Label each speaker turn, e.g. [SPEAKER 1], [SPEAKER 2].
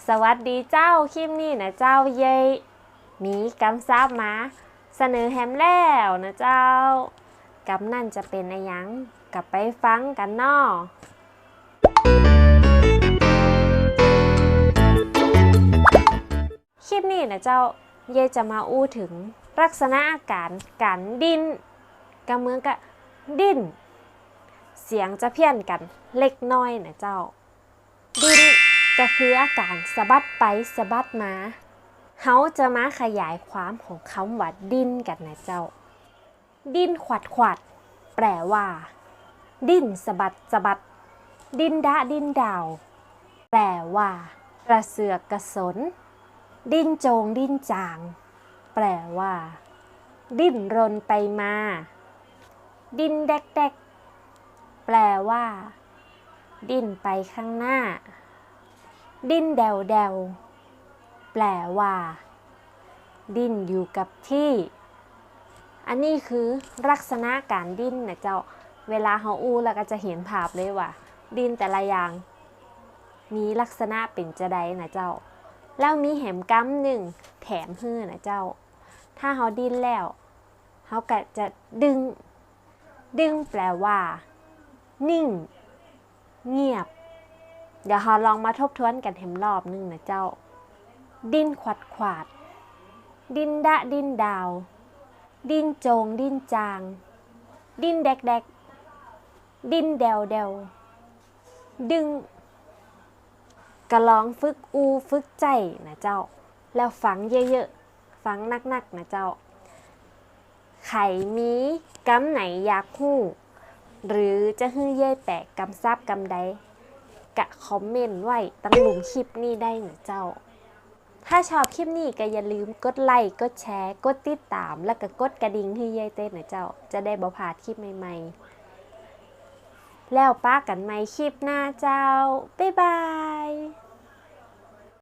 [SPEAKER 1] สวัสดีเจ้าคลิปนี้นะเจ้าเย้มีกำซับมาเสนอแฮมแล้วนะเจ้ากำนั่นจะเป็นอะไรยังกลับไปฟังกันเนาะคลิปนี้นะเจ้าเย้จะมาอู้ถึงลักษณะอาการดิ้นกำเมืองกะดิ้นเสียงจะเพี้ยนกันเล็กน้อยนะเจ้าดิ้นก็คืออาการสะบัดไปสะบัดมาเขาจะมาขยายความของคำว่าดิ้นกันนะเจ้าดิ้นขวัดขวัดแปลว่าดิ้นสะบัดสะบัดดิ้นดะดิ้นดาวแปลว่ากระเสือกกระสนดิ้นโจงดิ้นจางแปลว่าดิ้นรนไปมาดิ้นแดกแดกแปลว่าดิ้นไปข้างหน้าดิ้นแดวแดวแปลว่าดิ้นอยู่กับที่อันนี้คือลักษณะการดิ้นนะเจ้าเวลาเฮาอู้แล้วก็จะเห็นภาพเลยว่าดิ้นแต่ละอย่างมีลักษณะเป็นจะใดนะเจ้าแล้วมีแหมกำหนึ่งแถมฮื้อนะเจ้าถ้าเฮาดิ้นแล้วเฮาก็จะดึงแปลว่านิ่งเงียบเดี๋ยวเราลองมาทบทวนกันแถมรอบนึงนะเจ้าดิ้นขวัดขวาดดิ้นดะดิ้นดาวดิ้นโจงดิ้นจางดิ้นแดกแดกดิ้นแดวแดวดึงกระลองฝึกอูฝึกใจนะเจ้าแล้วฟังเยอะๆฟังนักๆนะเจ้าไข่มีกำไหนอยากฮู้หรือจะฮื้อเย่แปะกำซับกำใดกะคอมเมนต์ไว้ตั้งหลุมคลิปนี้ได้นะเจ้าถ้าชอบคลิปนี้ก็อย่าลืมกดไลค์กดแชร์กดติดตามแล้วก็กดกระดิ่งให้เย่เต้นนะเจ้าจะได้บ่พลาดคลิปใหม่ๆแล้วป้ากันใหม่คลิปหน้าเจ้าบ๊ายบาย